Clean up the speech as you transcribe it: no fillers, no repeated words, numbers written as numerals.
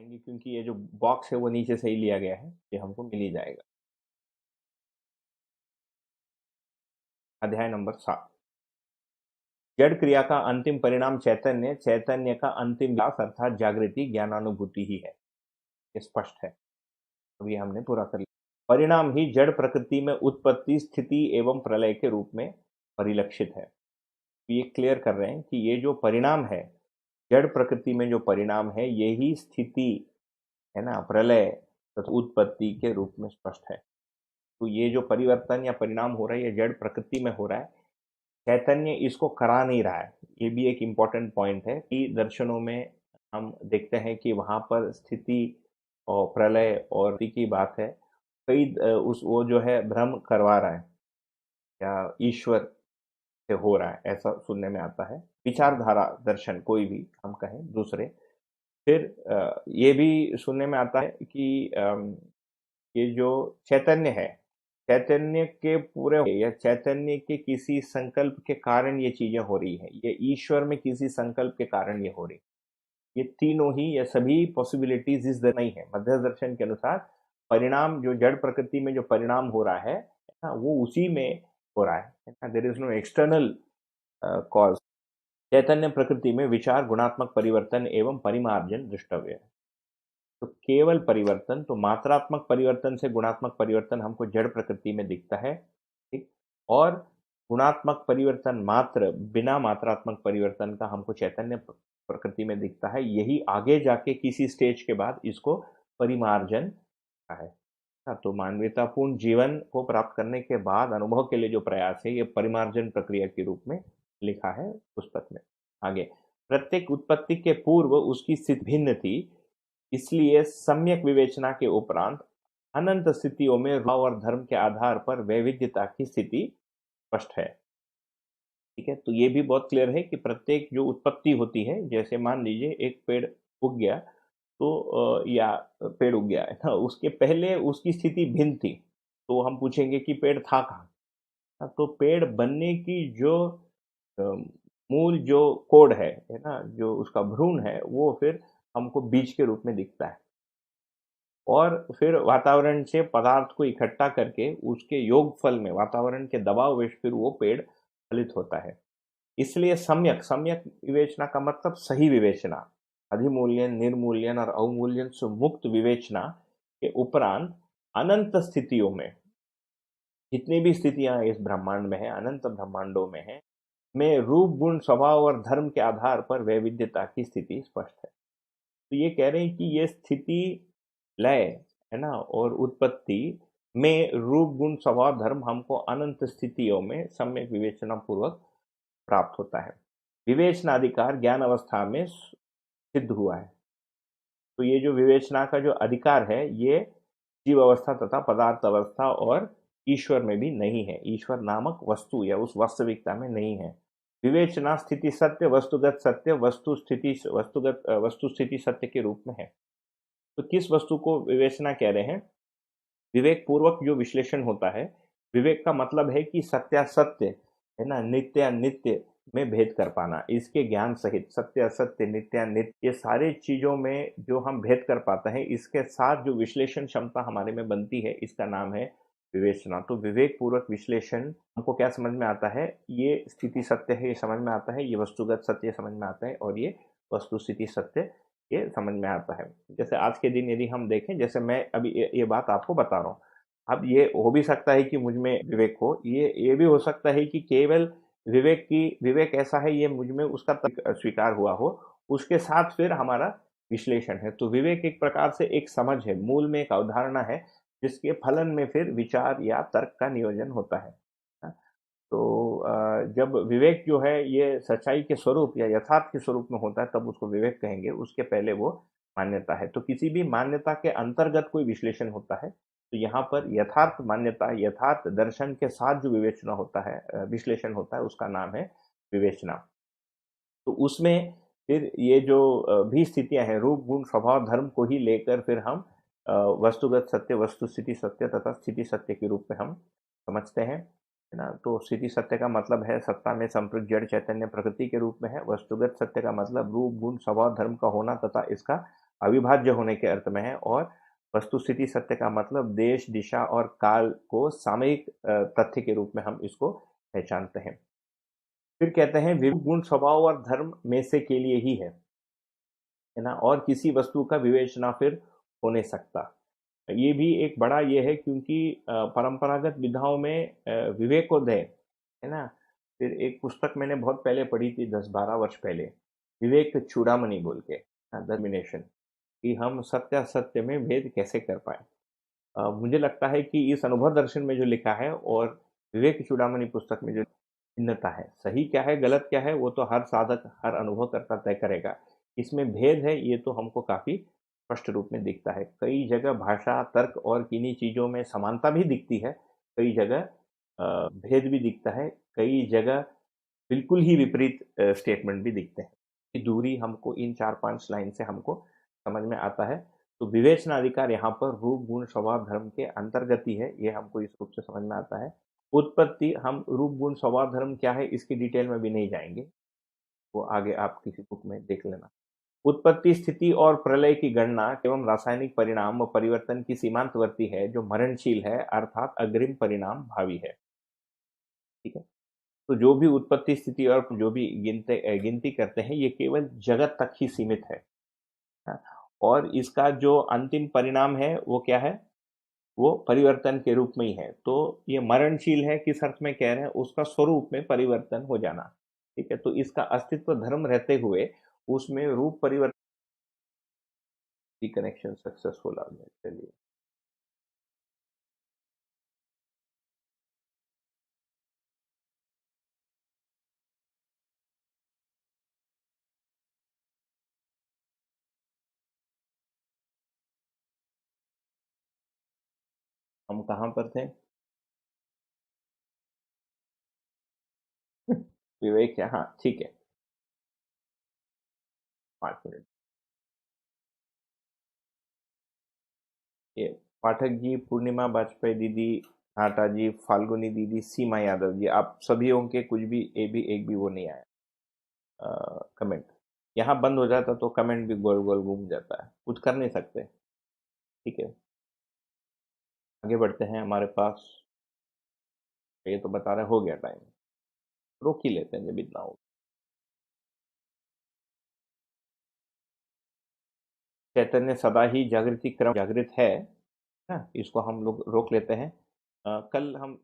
पाएंगे क्योंकि ये जो बॉक्स है वो नीचे से ही लिया गया है, ये हमको मिल ही जाएगा। अध्याय नंबर 7। जड़ क्रिया का अंतिम परिणाम चैतन्य, चैतन्य का अंतिम विलास अर्थात जागृति ज्ञानानुभूति ही है। ये स्पष्ट है, अभी हमने पूरा कर लिया। परिणाम ही जड़ प्रकृति में उत्पत्ति, स्थिति एवं प्रलय के रूप में परिलक्षित है। ये क्लियर कर रहे हैं कि ये जो परिणाम है, जड़ प्रकृति में जो परिणाम है, यही स्थिति है ना, प्रलय तथा उत्पत्ति के रूप में स्पष्ट है। तो ये जो परिवर्तन या परिणाम हो रहा है, ये जड़ प्रकृति में हो रहा है, चैतन्य इसको करा नहीं रहा है। ये भी एक इम्पॉर्टेंट पॉइंट है कि दर्शनों में हम देखते हैं कि वहाँ पर स्थिति और प्रलय और की बात है, कई उस वो जो है भ्रम करवा रहा है या ईश्वर से हो रहा है, ऐसा सुनने में आता है। विचारधारा दर्शन कोई भी हम कहें दूसरे, फिर ये भी सुनने में आता है कि ये जो चैतन्य है, चैतन्य के पूरे या चैतन्य के किसी संकल्प के कारण ये चीजें हो रही है, ये ईश्वर में किसी संकल्प के कारण ये हो रही, ये तीनों ही या सभी पॉसिबिलिटीज इस नहीं है। मध्य दर्शन के अनुसार परिणाम जो जड़ प्रकृति में जो परिणाम हो रहा है ना, वो उसी में हो रहा है। There is no external cause. चैतन्य प्रकृति में विचार गुणात्मक परिवर्तन एवं परिमार्जन दृष्टव्य है। तो केवल परिवर्तन, तो मात्रात्मक परिवर्तन से गुणात्मक परिवर्तन हमको जड़ प्रकृति में दिखता है, ठीक, और गुणात्मक परिवर्तन मात्र बिना मात्रात्मक परिवर्तन का हमको चैतन्य प्रकृति में दिखता है। यही आगे जाके किसी स्टेज के बाद इसको परिमार्जन है। तो मानवीयतापूर्ण जीवन को प्राप्त करने के बाद अनुभव के लिए जो प्रयास है, ये परिमार्जन प्रक्रिया के रूप में लिखा है पुस्तक में। आगे, प्रत्येक उत्पत्ति के पूर्व उसकी स्थिति भिन्न थी, इसलिए सम्यक विवेचना के उपरांत अनंत स्थितियों में भाव और धर्म के आधार पर वैविध्यता की स्थिति स्पष्ट है। ठीक है, तो ये भी बहुत क्लियर है कि प्रत्येक जो उत्पत्ति होती है, जैसे मान लीजिए एक पेड़ उग गया, तो या पेड़ उग गया है ना, उसके पहले उसकी स्थिति भिन्न थी, तो हम पूछेंगे कि पेड़ था कहाँ। तो पेड़ बनने की जो मूल जो कोड है ना, जो उसका भ्रूण है, वो फिर हमको बीज के रूप में दिखता है, और फिर वातावरण से पदार्थ को इकट्ठा करके उसके योगफल में वातावरण के दबाव में फिर वो पेड़ फलित होता है। इसलिए सम्यक सम्यक विवेचना का मतलब सही विवेचना, अधिमूल्यन, निर्मूल्यन और अवमूल्यन से मुक्त विवेचना के उपरांत अनंत स्थितियों में, जितनी भी स्थितियां इस ब्रह्मांड में है, अनंत ब्रह्मांडों में रूप, गुण, स्वभाव और धर्म के आधार पर वैविध्यता की स्थिति स्पष्ट है। तो ये कह रहे हैं कि ये स्थिति, लय है ना, और उत्पत्ति में रूप, गुण, स्वभाव, धर्म हमको अनंत स्थितियों में सम्यक विवेचना पूर्वक प्राप्त होता है। विवेचनाधिकार ज्ञान अवस्था में सिद्ध हुआ है। तो ये जो विवेचना का जो अधिकार है, ये जीव अवस्था तथा पदार्थ अवस्था और ईश्वर में भी नहीं है, ईश्वर नामक वस्तु या उस वास्तविकता में नहीं है। विवेचना स्थिति सत्य, वस्तुगत सत्य, वस्तु स्थिति सत्य के रूप में है। तो किस वस्तु को विवेचना कह रहे हैं? विवेक पूर्वक जो विश्लेषण होता है, विवेक का मतलब है कि सत्यासत्य है ना, नित्यानित्य में भेद कर पाना, इसके ज्ञान सहित सत्य असत्य नित्यानित्य ये सारे चीजों में जो हम भेद कर पाते हैं, इसके साथ जो विश्लेषण क्षमता हमारे में बनती है, इसका नाम है विवेचना। तो विवेक पूर्वक विश्लेषण हमको क्या समझ में आता है? ये स्थिति सत्य है, ये समझ में आता है, ये वस्तुगत सत्य समझ में आता है, और ये वस्तु स्थिति सत्य ये समझ में आता है। जैसे आज के दिन यदि हम देखें, जैसे मैं अभी ये बात आपको बता रहा हूँ, अब ये हो भी सकता है कि मुझ में विवेक हो, ये भी हो सकता है कि केवल विवेक ऐसा है, ये मुझ में उसका स्वीकार हुआ हो, उसके साथ फिर हमारा विश्लेषण है। तो विवेक एक प्रकार से एक समझ है, मूल में एक अवधारणा है, जिसके फलन में फिर विचार या तर्क का नियोजन होता है। तो जब विवेक जो है ये सच्चाई के स्वरूप या यथार्थ के स्वरूप में होता है, तब उसको विवेक कहेंगे, उसके पहले वो मान्यता है। तो किसी भी मान्यता के अंतर्गत कोई विश्लेषण होता है, तो यहाँ पर यथार्थ मान्यता, यथार्थ दर्शन के साथ जो विवेचना होता है, विश्लेषण होता है, उसका नाम है विवेचना। तो उसमें फिर ये जो भी स्थितियां हैं, रूप, गुण, स्वभाव, धर्म को ही लेकर फिर हम वस्तुगत सत्य, वस्तु स्थिति सत्य तथा स्थिति सत्य के रूप में हम समझते हैं, है ना। तो स्थिति सत्य का मतलब है सत्ता में संप्रयुक्त जड़ चैतन्य प्रकृति के रूप में है। वस्तुगत सत्य का मतलब रूप, गुण, स्वभाव, धर्म का होना तथा इसका अविभाज्य होने के अर्थ में है, और वस्तुस्थिति सत्य का मतलब देश, दिशा और काल को सामयिक तथ्य के रूप में हम इसको पहचानते हैं। फिर कहते हैं विवेक गुण स्वभाव और धर्म में से के लिए ही है ना, और किसी वस्तु का विवेचना फिर हो नहीं सकता। ये भी एक बड़ा ये है, क्योंकि परंपरागत विधाओं में विवेकोदय है ना। फिर एक पुस्तक मैंने बहुत पहले पढ़ी थी, 10-12 वर्ष पहले, विवेक चूड़ामणि बोल के, डोमिनेशन, कि हम सत्यासत्य में भेद कैसे कर पाए। मुझे लगता है कि इस अनुभव दर्शन में जो लिखा है और विवेक चूड़ामणि पुस्तक में जो भिन्नता है, सही क्या है गलत क्या है वो तो हर साधक हर अनुभवकर्ता तय करेगा। इसमें भेद है ये तो हमको काफी स्पष्ट रूप में दिखता है। कई जगह भाषा, तर्क और किन्हीं चीजों में समानता भी दिखती है, कई जगह भेद भी दिखता है, कई जगह बिल्कुल ही विपरीत स्टेटमेंट भी दिखते हैं। ये दूरी हमको इन 4-5 लाइन से हमको समझ में आता है। तो विवेचनाधिकार यहाँ पर रूप गुण स्वभाव धर्म के अंतर्गत ही है, ये हमको इस रूप से समझ में आता है। उत्पत्ति, हम रूप गुण स्वभाव धर्म क्या है इसकी डिटेल में भी नहीं जाएंगे, वो आगे आप किसी बुक में देख लेना। उत्पत्ति, स्थिति और प्रलय की गणना एवं रासायनिक परिणाम व परिवर्तन की सीमांतवर्ती है, जो मरणशील है, अर्थात अग्रिम परिणाम भावी है। ठीक है, तो जो भी उत्पत्ति, स्थिति और जो भी गिनती करते हैं, ये केवल जगत तक ही सीमित है। हाँ, और इसका जो अंतिम परिणाम है वो क्या है, वो परिवर्तन के रूप में ही है। तो ये मरणशील है किस अर्थ में कह रहे हैं, उसका स्वरूप में परिवर्तन हो जाना। ठीक है, तो इसका अस्तित्व धर्म रहते हुए उसमें रूप परिवर्तन की कनेक्शन सक्सेसफुल आ गया। चलिए, हम कहाँ पर थे? विवेक है, हाँ ठीक है, 5 मिनट। ये पाठक जी, पूर्णिमा वाजपेयी दीदी, घाटा जी, फाल्गुनी दीदी, सीमा यादव जी, आप सभी के कुछ भी एक भी वो नहीं आया कमेंट। यहाँ बंद हो जाता तो कमेंट भी गोल गोल घूम जाता है, कुछ कर नहीं सकते। ठीक है, आगे बढ़ते हैं। हमारे पास ये तो बता रहे हो गया टाइम, रोक ही लेते हैं जब इतना हो। चैतन्य सदा ही जागृति क्रम जागृत है ना, इसको हम लोग रोक लेते हैं। कल हम